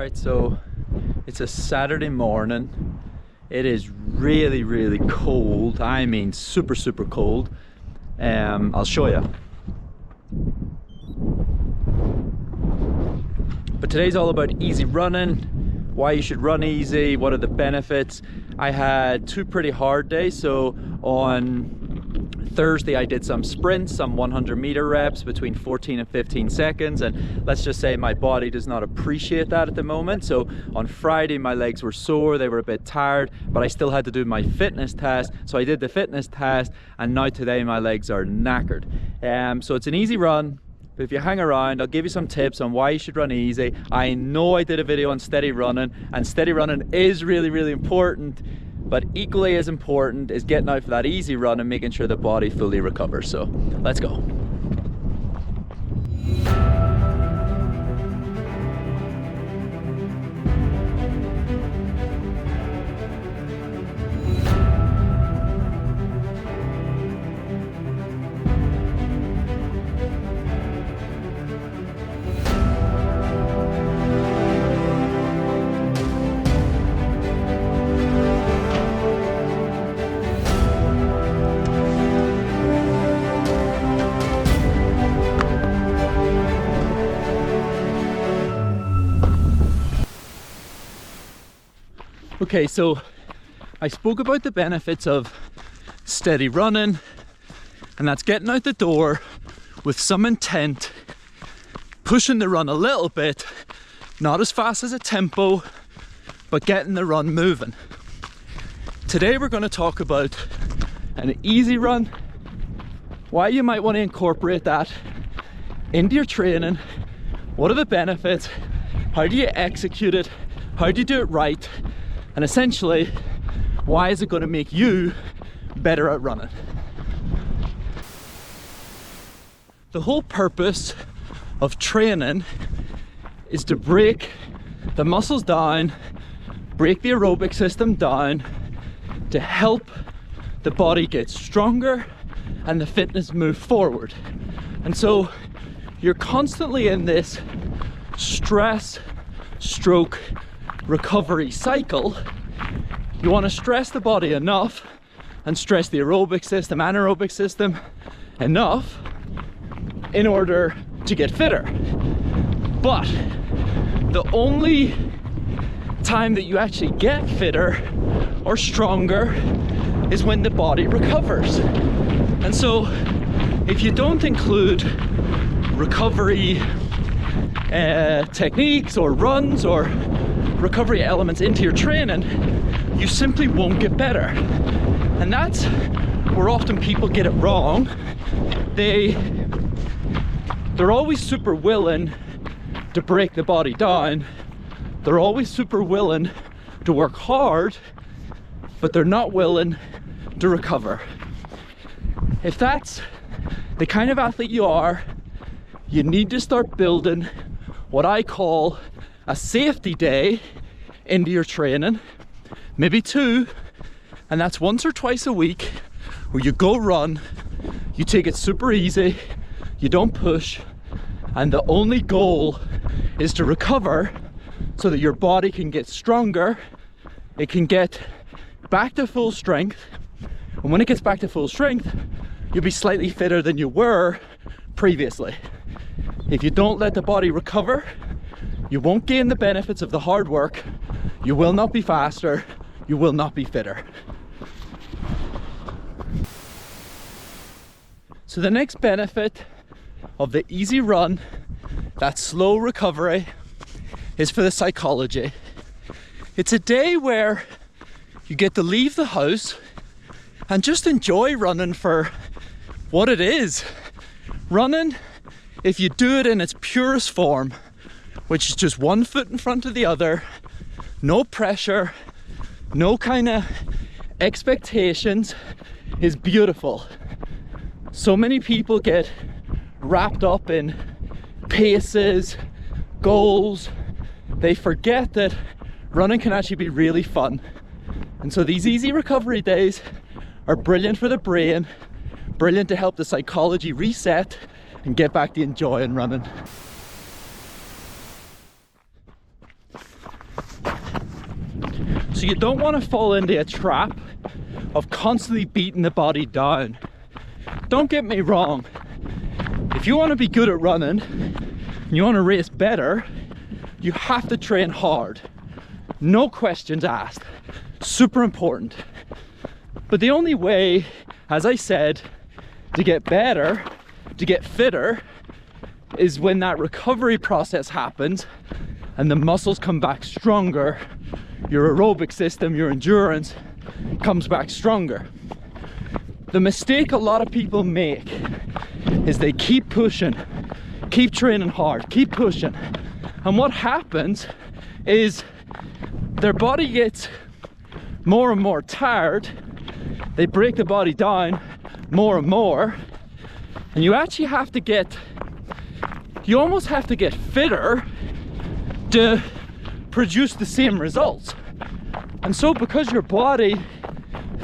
Alright, so it's a Saturday morning. It is really cold. I mean super cold. I'll show you. But today's all about easy running, why you should run easy, what are the benefits. I had two pretty hard days. So on Thursday I did some sprints, some 100-meter reps between 14 and 15 seconds, and let's just say my body does not appreciate that at the moment. So on Friday my legs were sore, they were a bit tired, but I still had to do my fitness test. So I did the fitness test, and now today my legs are knackered. So it's an easy run. But if you hang around, I'll give you some tips on why you should run easy. I know I did a video on steady running, and steady running is really important, but equally as important is getting out for that easy run and making sure the body fully recovers. So let's go. Okay, so I spoke about the benefits of steady running, and that's getting out the door with some intent, pushing the run a little bit, not as fast as a tempo, but getting the run moving. Today we're going to talk about an easy run, why you might want to incorporate that into your training, what are the benefits, how do you execute it, how do you do it right, and essentially, why is it going to make you better at running? The whole purpose of training is to break the muscles down, break the aerobic system down, to help the body get stronger and the fitness move forward. And so you're constantly in this stress stroke recovery cycle. You want to stress the body enough and stress the aerobic system, anaerobic system enough in order to get fitter. But the only time that you actually get fitter or stronger is when the body recovers. And so if you don't include recovery techniques or runs or recovery elements into your training, you simply won't get better. And that's where often people get it wrong. They're always super willing to break the body down. They're always super willing to work hard, but they're not willing to recover. If that's the kind of athlete you are, you need to start building what I call a safety day into your training, maybe two, and that's once or twice a week where you go run, you take it super easy, you don't push, and the only goal is to recover so that your body can get stronger, it can get back to full strength, and when it gets back to full strength, you'll be slightly fitter than you were previously. If you don't let the body recover, you won't gain the benefits of the hard work, you will not be faster, you will not be fitter. So the next benefit of the easy run, that slow recovery, is for the psychology. It's a day where you get to leave the house and just enjoy running for what it is. Running, if you do it in its purest form, which is just one foot in front of the other, no pressure, no kind of expectations, is beautiful. So many people get wrapped up in paces, goals. They forget that running can actually be really fun. And so these easy recovery days are brilliant for the brain, brilliant to help the psychology reset and get back to enjoying running. So you don't want to fall into a trap of constantly beating the body down. Don't get me wrong, if you want to be good at running and you want to race better, you have to train hard. No questions asked. Super important. But the only way, as I said, to get better, to get fitter, is when that recovery process happens and the muscles come back stronger, your aerobic system, your endurance comes back stronger. The mistake a lot of people make is they keep pushing, keep training hard, keep pushing. And what happens is their body gets more and more tired. They break the body down more and more. And you actually have to get, you almost have to get fitter to produce the same results. And so because your body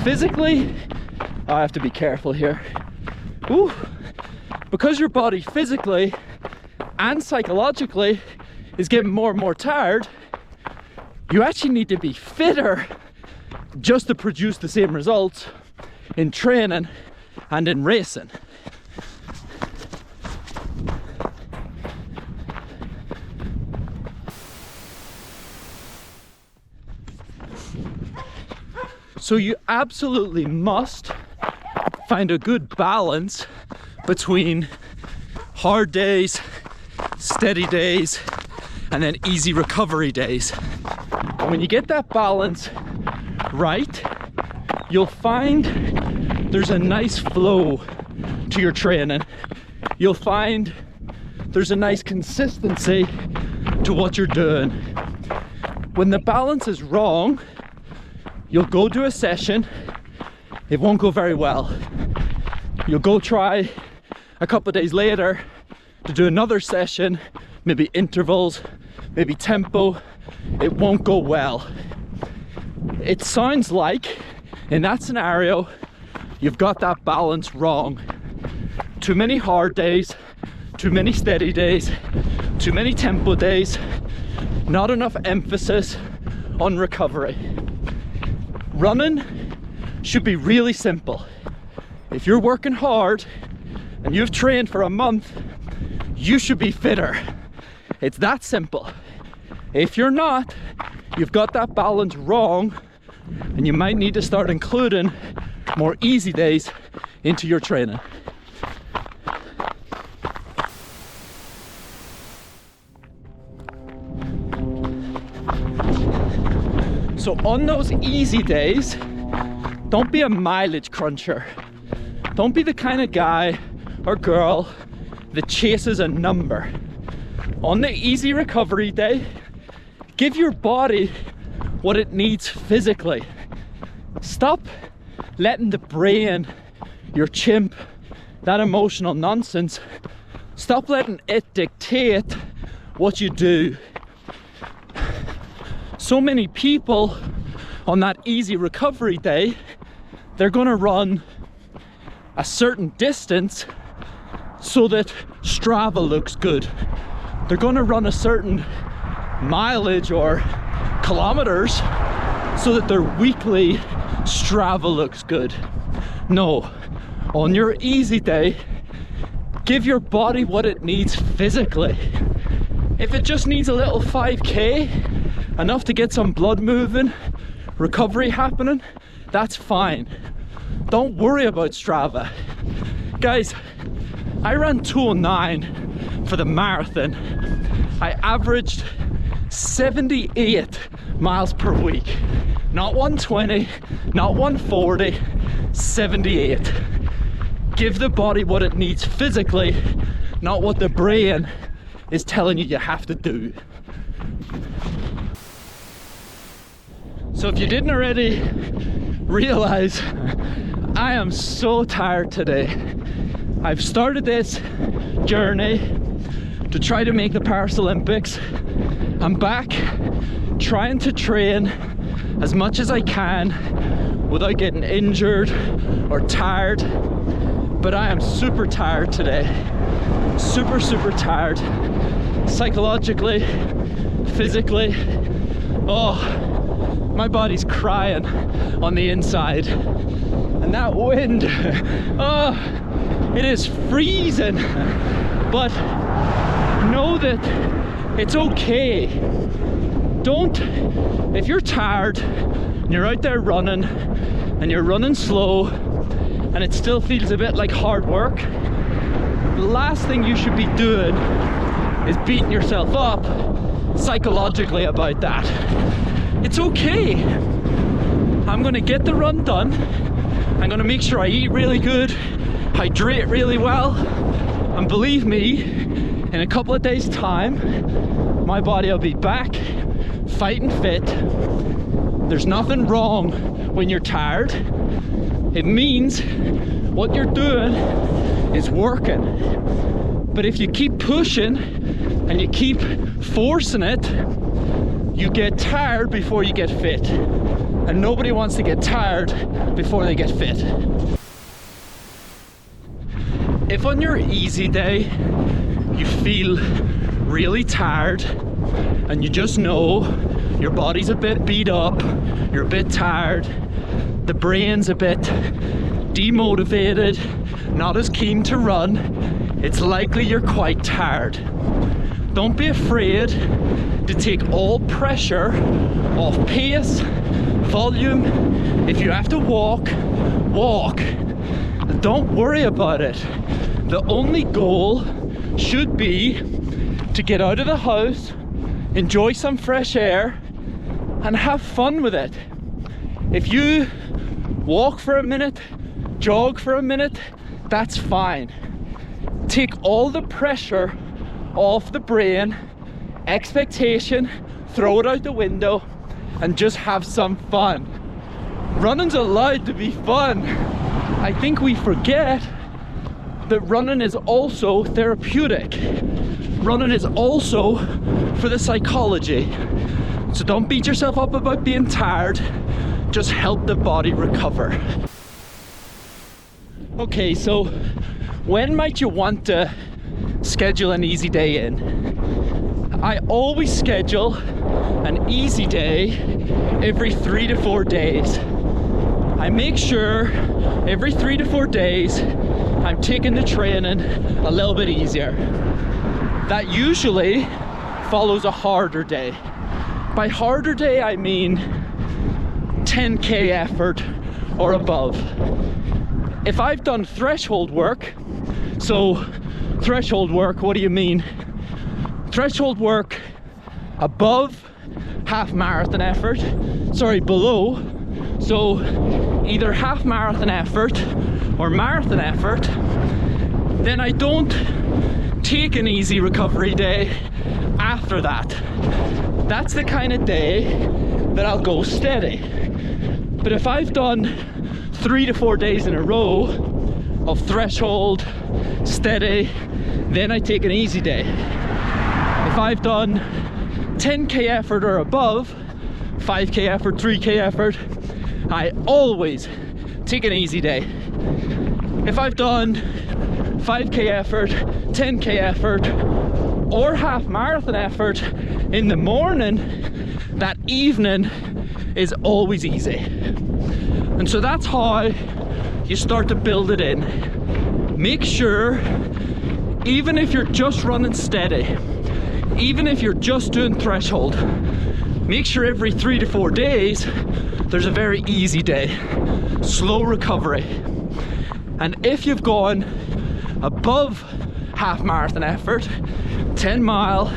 physically, I have to be careful here. Ooh. Because your body physically and psychologically is getting more and more tired, you actually need to be fitter just to produce the same results in training and in racing. So you absolutely must find a good balance between hard days, steady days, and then easy recovery days. And when you get that balance right, you'll find there's a nice flow to your training. You'll find there's a nice consistency to what you're doing. When the balance is wrong, you'll go do a session, it won't go very well. You'll go try a couple of days later to do another session, maybe intervals, maybe tempo, it won't go well. It sounds like in that scenario, you've got that balance wrong. Too many hard days, too many steady days, too many tempo days, not enough emphasis on recovery. Running should be really simple. If you're working hard and you've trained for a month, you should be fitter. It's that simple. If you're not, you've got that balance wrong, and you might need to start including more easy days into your training. So on those easy days, don't be a mileage cruncher. Don't be the kind of guy or girl that chases a number. On the easy recovery day, give your body what it needs physically. Stop letting the brain, your chimp, that emotional nonsense, stop letting it dictate what you do. So many people on that easy recovery day, they're gonna run a certain distance so that Strava looks good. They're gonna run a certain mileage or kilometers so that their weekly Strava looks good. No, on your easy day, give your body what it needs physically. If it just needs a little 5K, enough to get some blood moving, recovery happening, that's fine. Don't worry about Strava. Guys, I ran 2:09 for the marathon. I averaged 78 miles per week. Not 120, not 140, 78. Give the body what it needs physically, not what the brain is telling you have to do. So if you didn't already realize, I am so tired today. I've started this journey to try to make the Paris Olympics. I'm back trying to train as much as I can without getting injured or tired, but I am super tired today. Super tired. Psychologically, physically. Oh, My body's crying on the inside. And that wind, oh, it is freezing. But know that it's okay. If you're tired and you're out there running and you're running slow and it still feels a bit like hard work, the last thing you should be doing is beating yourself up psychologically about that. It's okay. I'm gonna get the run done. I'm gonna make sure I eat really good, hydrate really well, and believe me, in a couple of days' time, my body will be back, fighting fit. There's nothing wrong when you're tired. It means what you're doing is working. But if you keep pushing and you keep forcing it, you get tired before you get fit. And nobody wants to get tired before they get fit. If on your easy day you feel really tired and you just know your body's a bit beat up, you're a bit tired, the brain's a bit demotivated, not as keen to run, it's likely you're quite tired. Don't be afraid to take all pressure off pace, volume. If you have to walk, walk. Don't worry about it. The only goal should be to get out of the house, enjoy some fresh air, and have fun with it. If you walk for a minute, jog for a minute, that's fine. Take all the pressure off the brain, expectation, throw it out the window, and just have some fun. Running's allowed to be fun. I think we forget that running is also therapeutic. Running is also for the psychology. So don't beat yourself up about being tired, just help the body recover. Okay, so when might you want to schedule an easy day in? I always schedule an easy day every 3 to 4 days. I make sure every 3 to 4 days I'm taking the training a little bit easier. That usually follows a harder day. By harder day I mean 10k effort or above. If I've done threshold work, so threshold work, what do you mean? Threshold work above half marathon effort, sorry, below. So either half marathon effort or marathon effort, then I don't take an easy recovery day after that. That's the kind of day that I'll go steady. But if I've done 3 to 4 days in a row of threshold, steady, then I take an easy day. If I've done 10k effort or above, 5k effort, 3k effort, I always take an easy day. If I've done 5k effort, 10k effort, or half marathon effort in the morning, that evening is always easy. And so that's how you start to build it in. Make sure, even if you're just running steady, even if you're just doing threshold, make sure every 3 to 4 days there's a very easy day, slow recovery. And if you've gone above half marathon effort, 10 mile,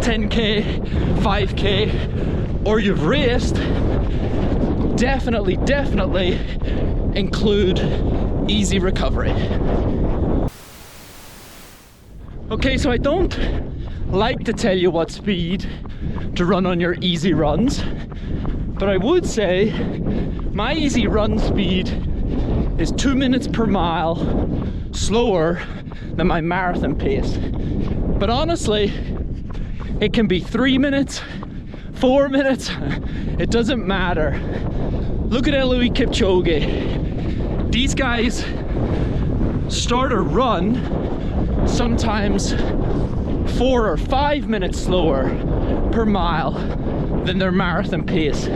10k, 5k, or you've raced, definitely include easy recovery. Okay, so I don't like to tell you what speed to run on your easy runs, but I would say my easy run speed is 2 minutes per mile slower than my marathon pace. But honestly, it can be 3 minutes, 4 minutes, it doesn't matter. Look at Eliud Kipchoge. These guys start a run sometimes 4 or 5 minutes slower per mile than their marathon pace.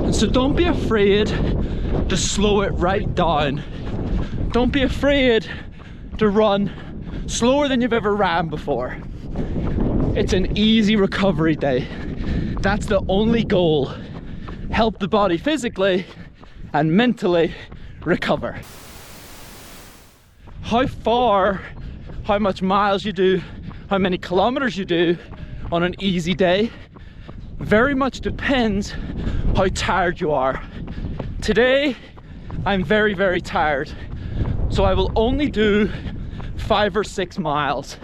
And so don't be afraid to slow it right down. Don't be afraid to run slower than you've ever ran before. It's an easy recovery day. That's the only goal. Help the body physically and mentally recover. How far, how much miles you do, how many kilometers you do on an easy day very much depends how tired you are. Today, I'm very, very tired. So I will only do 5 or 6 miles.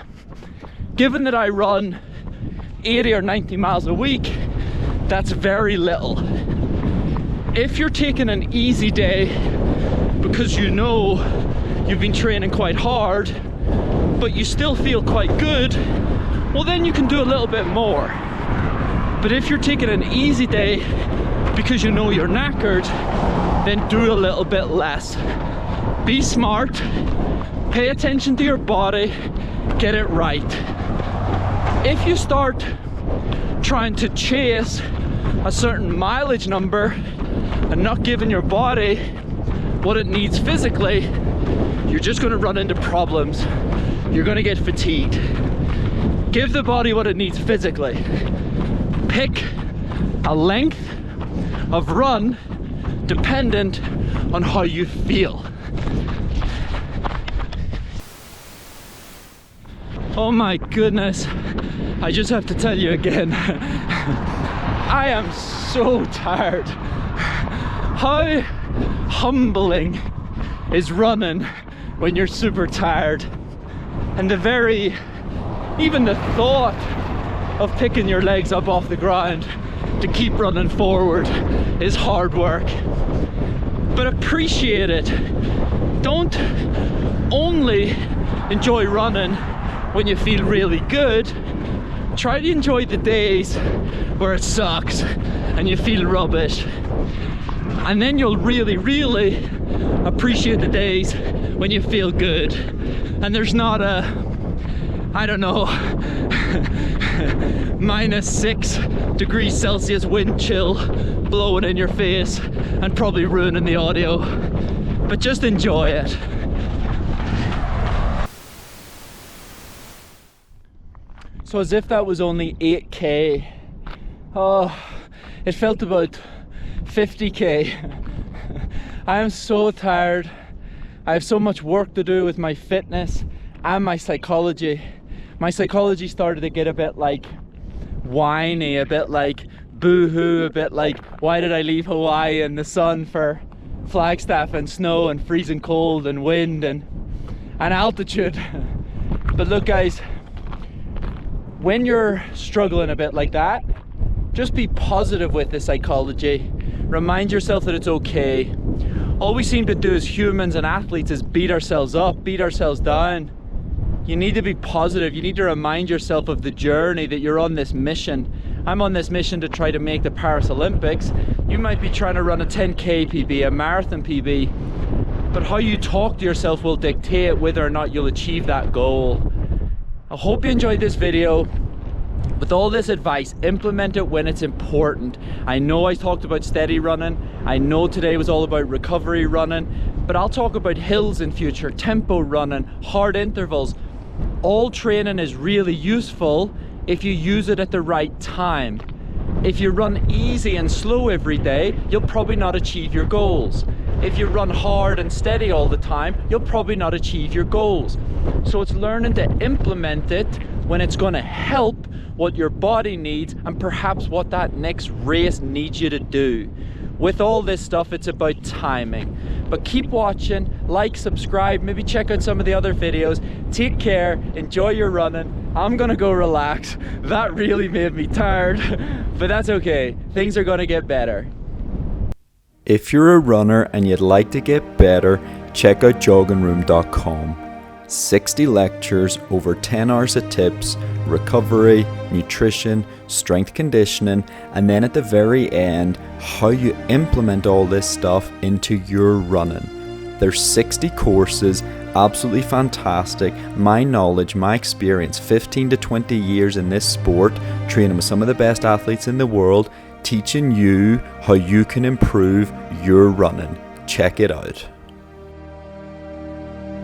Given that I run 80 or 90 miles a week, that's very little. If you're taking an easy day because you know you've been training quite hard, but you still feel quite good, well then you can do a little bit more. But if you're taking an easy day because you know you're knackered, then do a little bit less. Be smart, pay attention to your body, get it right. If you start trying to chase a certain mileage number and not giving your body what it needs physically, you're just going to run into problems. You're going to get fatigued. Give the body what it needs physically. Pick a length of run dependent on how you feel. Oh my goodness, I just have to tell you again, I am so tired. How humbling is running when you're super tired? And even the thought of picking your legs up off the ground to keep running forward is hard work. But appreciate it. Don't only enjoy running when you feel really good. Try to enjoy the days where it sucks and you feel rubbish. And then you'll really, really appreciate the days when you feel good. And there's not a, I don't know, -6°C wind chill blowing in your face and probably ruining the audio. But just enjoy it. So as if that was only 8k, oh, it felt about 50k. I am so tired. I have so much work to do with my fitness and my psychology. My psychology started to get a bit like whiny, a bit like boo-hoo, a bit like why did I leave Hawaii in the sun for Flagstaff and snow and freezing cold and wind and altitude. But look guys, when you're struggling a bit like that, just be positive with the psychology. Remind yourself that it's okay. All we seem to do as humans and athletes is beat ourselves up, beat ourselves down. You need to be positive. You need to remind yourself of the journey, that you're on this mission. I'm on this mission to try to make the Paris Olympics. You might be trying to run a 10k PB, a marathon PB, but how you talk to yourself will dictate whether or not you'll achieve that goal. I hope you enjoyed this video. With all this advice, implement it when it's important. I know I talked about steady running. I know today was all about recovery running, but I'll talk about hills in future, tempo running, hard intervals. All training is really useful if you use it at the right time. If you run easy and slow every day, you'll probably not achieve your goals. If you run hard and steady all the time, you'll probably not achieve your goals. So it's learning to implement it when it's going to help what your body needs and perhaps what that next race needs you to do. With all this stuff, it's about timing. But keep watching, like, subscribe, maybe check out some of the other videos. Take care, enjoy your running. I'm gonna go relax. That really made me tired, but that's okay. Things are gonna get better. If you're a runner and you'd like to get better, check out joggingroom.com. 60 lectures, over 10 hours of tips, recovery, nutrition, strength conditioning, and then at the very end, how you implement all this stuff into your running. There's 60 courses, absolutely fantastic. My knowledge, my experience, 15 to 20 years in this sport, training with some of the best athletes in the world, teaching you how you can improve your running. Check it out.